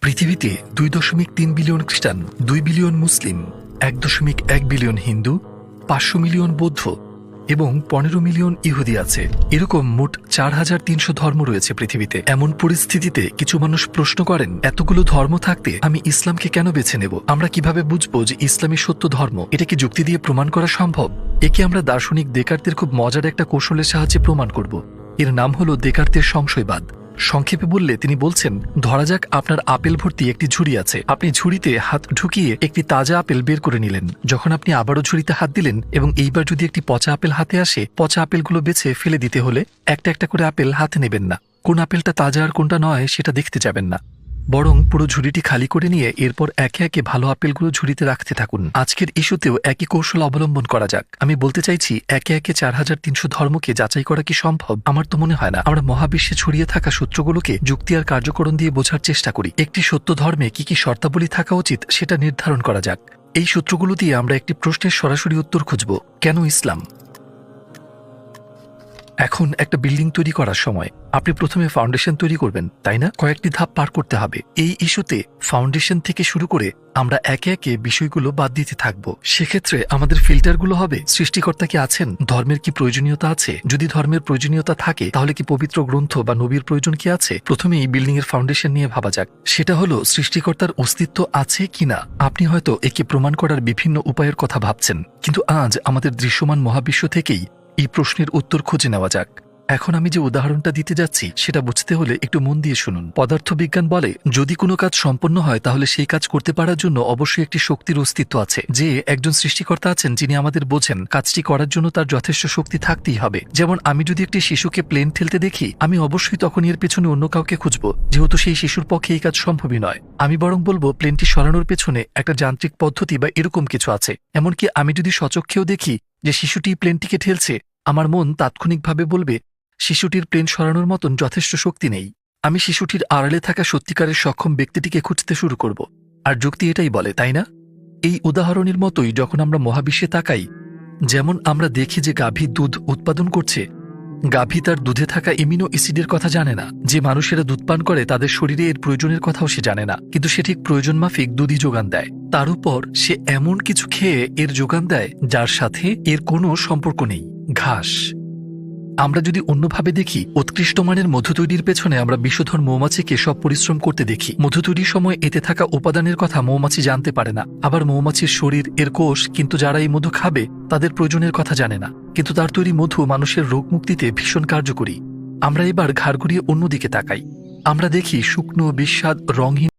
পৃথিবীতে 2.3 বিলিয়ন খ্রিস্টান, 2 বিলিয়ন মুসলিম, 1.1 billion Hindu, 500 million বৌদ্ধ এবং 15 মিলিয়ন ইহুদি আছে। এরকম মোট 4300 ধর্ম রয়েছে পৃথিবীতে। এমন পরিস্থিতিতে কিছু মানুষ প্রশ্ন করেন, এতগুলো ধর্ম থাকতে আমি ইসলামকে কেন বেছে নেব? আমরা কিভাবে বুঝবো যে ইসলামই সত্য ধর্ম? এটা কি যুক্তি দিয়ে প্রমাণ করা সম্ভব? একে আমরা দার্শনিক দেকার্তের খুব মজার একটা কৌশলের সাহায্যে প্রমাণ করব। এর নাম হলো দেকার্তের সংশয়বাদ। সংক্ষেপে বললে তিনি বলছেন, ধরা যাক আপনার আপেল ভর্তি একটি ঝুড়ি আছে। আপনি ঝুড়িতে হাত ঢুকিয়ে একটি তাজা আপেল বের করে নিলেন। যখন আপনি আবারও ঝুড়িতে হাত দিলেন এবং এইবার যদি একটি পচা আপেল হাতে আসে, পচা আপেলগুলো বেছে ফেলে দিতে হলে একটা একটা করে আপেল হাতে নেবেন না। কোন আপেলটা তাজা আর কোনটা নয় সেটা দেখতে যাবেন না, বরং পুরো ঝুড়িটি খালি করে নিয়ে এরপর একে একে ভালো আপেলগুলো ঝুড়িতে রাখতে থাকুন। আজকের ইস্যুতেও একই কৌশল অবলম্বন করা যাক। আমি বলতে চাইছি, একে একে 4300 ধর্মকে যাচাই করা কি সম্ভব? আমার তো মনে হয় না। আমরা মহাবিশ্বে ছড়িয়ে থাকা সূত্রগুলোকে যুক্তি আর কার্যকরণ দিয়ে বোঝার চেষ্টা করি। একটি সত্য ধর্মে কি কি শর্তাবলী থাকা উচিত সেটা নির্ধারণ করা যাক। এই সূত্রগুলো দিয়ে আমরা একটি প্রশ্নের সরাসরি উত্তর খুঁজব, কেন ইসলাম? এখন একটা বিল্ডিং তৈরি করার সময় আপনি প্রথমে ফাউন্ডেশন তৈরি করবেন, তাই না? কয়েকটি ধাপ পার করতে হবে। এই ইস্যুতে ফাউন্ডেশন থেকে শুরু করে আমরা একে একে বিষয়গুলো বাদ দিতে থাকব। সেক্ষেত্রে আমাদের ফিল্টারগুলো হবে, সৃষ্টিকর্তা কি আছেন? ধর্মের কি প্রয়োজনীয়তা আছে? যদি ধর্মের প্রয়োজনীয়তা থাকে তাহলে কি পবিত্র গ্রন্থ বা নবীর প্রয়োজন কি আছে? প্রথমে এই বিল্ডিং এর ফাউন্ডেশন নিয়ে ভাবা যাক। সেটা হলো সৃষ্টিকর্তার অস্তিত্ব আছে কিনা। আপনি হয়তো একে প্রমাণ করার বিভিন্ন উপায়ের কথা ভাবছেন, কিন্তু আজ আমাদের দৃশ্যমান মহাবিশ্ব থেকেই এই প্রশ্নের উত্তর খুঁজে নেওয়া যাক। এখন আমি যে উদাহরণটা দিতে যাচ্ছি সেটা বুঝতে হলে একটু মন দিয়ে শুনুন। পদার্থবিজ্ঞান বলে, যদি কোনো কাজ সম্পন্ন হয় তাহলে সেই কাজ করতে পারার জন্য অবশ্যই একটি শক্তির অস্তিত্ব আছে, যে একজন সৃষ্টিকর্তা আছেন যিনি আমাদের বোঝেন। কাজটি করার জন্য তার যথেষ্ট শক্তি থাকতেই হবে। যেমন আমি যদি একটি শিশুকে প্লেন ঠেলতে দেখি, আমি অবশ্যই তখন এর পেছনে অন্য কাউকে খুঁজব, যেহেতু সেই শিশুর পক্ষে এই কাজ সম্ভবই নয়। আমি বরং বলবো প্লেনটি সরানোর পেছনে একটা যান্ত্রিক পদ্ধতি বা এরকম কিছু আছে। এমনকি আমি যদি স্বচক্ষেও দেখি যে শিশুটি প্লেনটিকে ঠেলছে, আমার মন তাৎক্ষণিকভাবে বলবে শিশুটির প্লেন সরানোর মতন যথেষ্ট শক্তি নেই। আমি শিশুটির আড়ালে থাকা সত্যিকারের সক্ষম ব্যক্তিটিকে খুঁজতে শুরু করব। আর যুক্তি এটাই বলে, তাই না? এই উদাহরণের মতোই যখন আমরা মহাবিশ্বে তাকাই, যেমন আমরা দেখি যে গাভী দুধ উৎপাদন করছে, গাভী তার দুধে থাকা এমিনো অ্যাসিডের কথা জানে না। যে মানুষেরা দুধ পান করে তাদের শরীরে এর প্রয়োজনের কথাও সে জানে না, কিন্তু সে ঠিক প্রয়োজন মাফিক দুধই যোগান দেয়। তার উপর সে এমন কিছু খেয়ে এর যোগান দেয় যার সাথে এর কোনো সম্পর্ক নেই, ঘাস। আমরা যদি অন্যভাবে দেখি, উৎকৃষ্ট মানের মধু তৈরির পেছনে আমরা বিষধর মৌমাছিকে সব পরিশ্রম করতে দেখি। মধু তৈরির সময় এতে থাকা উপাদানের কথা মৌমাছি জানতে পারে না। আবার মৌমাছির শরীর, এর কোষ, কিন্তু যারা এই মধু খাবে তাদের প্রয়োজনের কথা জানে না, কিন্তু তার তৈরি মধু মানুষের রোগ মুক্তিতে ভীষণ কার্যকরী। আমরা এবার ঘাড় ঘুরিয়ে অন্যদিকে তাকাই। আমরা দেখি শুকনো, বিস্বাদ, রঙহীন